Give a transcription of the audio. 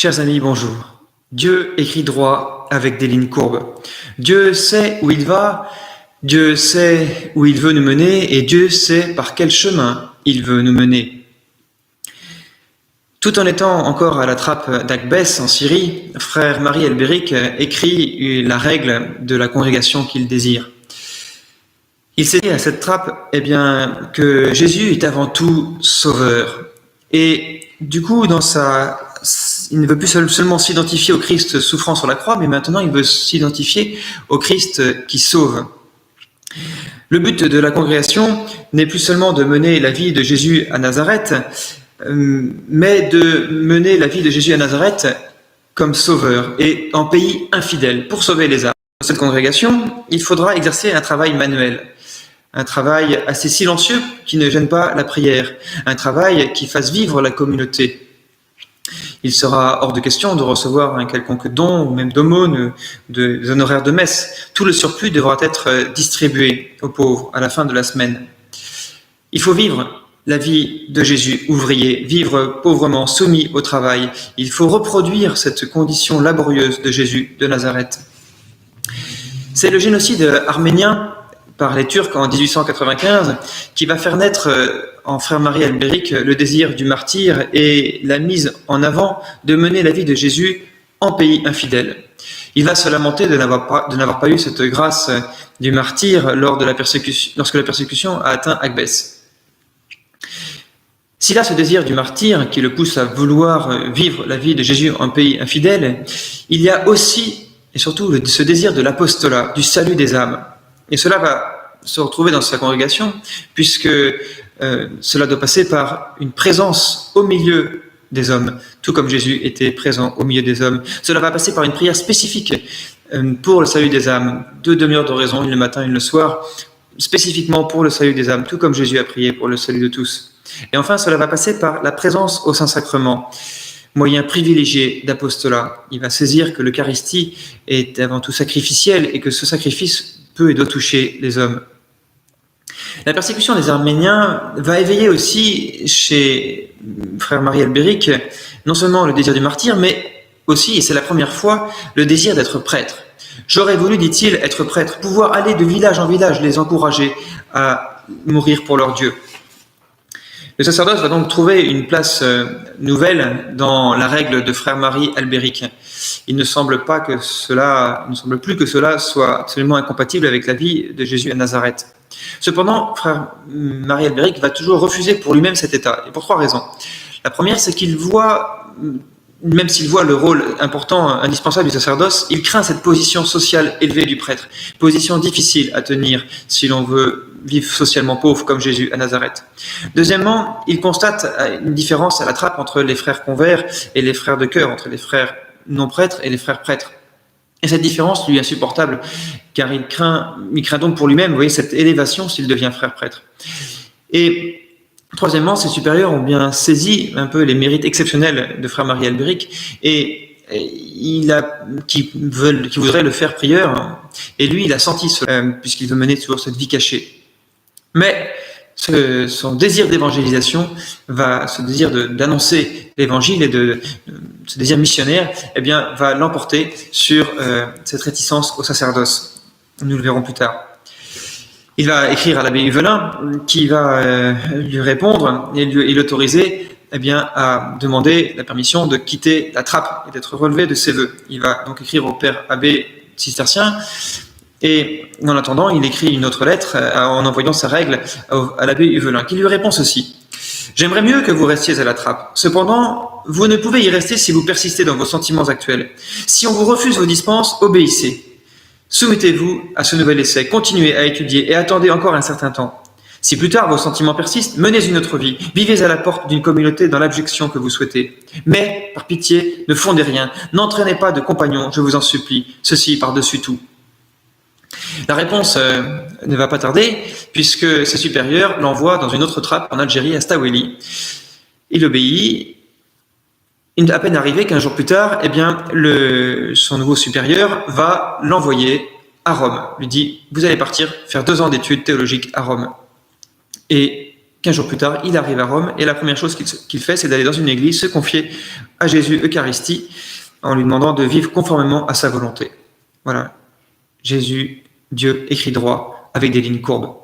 Chers amis, bonjour. Dieu écrit droit avec des lignes courbes. Dieu sait où il va, Dieu sait où il veut nous mener et Dieu sait par quel chemin il veut nous mener. Tout en étant encore à la trappe d'Akbès en Syrie, frère Marie Elberic écrit la règle de la congrégation qu'il désire. Il s'est dit à cette trappe que Jésus est avant tout sauveur. Et du coup, il ne veut plus seulement s'identifier au Christ souffrant sur la croix, mais maintenant il veut s'identifier au Christ qui sauve. Le but de la congrégation n'est plus seulement de mener la vie de Jésus à Nazareth, mais de mener la vie de Jésus à Nazareth comme sauveur et en pays infidèle pour sauver les âmes. Dans cette congrégation, il faudra exercer un travail manuel, un travail assez silencieux qui ne gêne pas la prière, un travail qui fasse vivre la communauté. Il sera hors de question de recevoir un quelconque don ou même d'aumône, des honoraires de messe. Tout le surplus devra être distribué aux pauvres à la fin de la semaine. Il faut vivre la vie de Jésus ouvrier, vivre pauvrement, soumis au travail. Il faut reproduire cette condition laborieuse de Jésus de Nazareth. C'est le génocide arménien par les Turcs en 1895 qui va faire naître en frère Marie Elberic le désir du martyr et la mise en avant de mener la vie de Jésus en pays infidèle. Il va se lamenter de n'avoir pas eu cette grâce du martyr lorsque la persécution a atteint Akbès. S'il a ce désir du martyr qui le pousse à vouloir vivre la vie de Jésus en pays infidèle, il y a aussi et surtout ce désir de l'apostolat, du salut des âmes. Et cela va se retrouver dans sa congrégation, puisque cela doit passer par une présence au milieu des hommes, tout comme Jésus était présent au milieu des hommes. Cela va passer par une prière spécifique pour le salut des âmes, 2 demi-heures d'oraison, une le matin, une le soir, spécifiquement pour le salut des âmes, tout comme Jésus a prié pour le salut de tous. Et enfin, cela va passer par la présence au Saint-Sacrement, moyen privilégié d'apostolat. Il va saisir que l'Eucharistie est avant tout sacrificielle et que ce sacrifice peut et doit toucher les hommes. La persécution des Arméniens va éveiller aussi chez frère Marie Elberic non seulement le désir du martyr, mais aussi, et c'est la première fois, le désir d'être prêtre. J'aurais voulu, dit-il, être prêtre, pouvoir aller de village en village, les encourager à mourir pour leur Dieu. Le sacerdoce va donc trouver une place nouvelle dans la règle de frère Marie Elberic. Il ne semble plus que cela soit absolument incompatible avec la vie de Jésus à Nazareth. Cependant, frère Marie Elberic va toujours refuser pour lui-même cet état, et pour 3 raisons. La première, c'est qu'il voit, même s'il voit le rôle important, indispensable du sacerdoce, il craint cette position sociale élevée du prêtre, position difficile à tenir si l'on veut vivre socialement pauvre comme Jésus à Nazareth. Deuxièmement, il constate une différence à la trappe entre les frères convers et les frères de cœur, entre les frères non-prêtres et les frères prêtres. Et cette différence lui est insupportable, car il craint donc pour lui-même, vous voyez, cette élévation s'il devient frère prêtre. Et troisièmement, ses supérieurs ont bien saisi un peu les mérites exceptionnels de frère Marie Elberic qui voudrait le faire prieur. Et lui, il a senti cela, puisqu'il veut mener toujours cette vie cachée. Mais son désir d'évangélisation, ce désir d'annoncer l'évangile et ce désir missionnaire, va l'emporter sur cette réticence au sacerdoce. Nous le verrons plus tard. Il va écrire à l'abbé Huvelin qui va lui répondre et l'autoriser à demander la permission de quitter la trappe et d'être relevé de ses vœux. Il va donc écrire au père abbé cistercien et en attendant, il écrit une autre lettre en envoyant sa règle à l'abbé Huvelin qui lui répond ceci. « J'aimerais mieux que vous restiez à la trappe. Cependant, vous ne pouvez y rester si vous persistez dans vos sentiments actuels. Si on vous refuse vos dispenses, obéissez. Soumettez-vous à ce nouvel essai, continuez à étudier et attendez encore un certain temps. Si plus tard vos sentiments persistent, menez une autre vie, vivez à la porte d'une communauté dans l'abjection que vous souhaitez. Mais, par pitié, ne fondez rien, n'entraînez pas de compagnons, je vous en supplie, ceci par-dessus tout. » La réponse ne va pas tarder, puisque ses supérieurs l'envoient dans une autre trappe en Algérie, à Staweli. Il obéit. À peine arrivé, 15 jours plus tard, son nouveau supérieur va l'envoyer à Rome. Il lui dit, vous allez partir faire 2 ans d'études théologiques à Rome. Et 15 jours plus tard, il arrive à Rome et la première chose qu'il fait, c'est d'aller dans une église, se confier à Jésus Eucharistie en lui demandant de vivre conformément à sa volonté. Voilà. Jésus, Dieu, écrit droit avec des lignes courbes.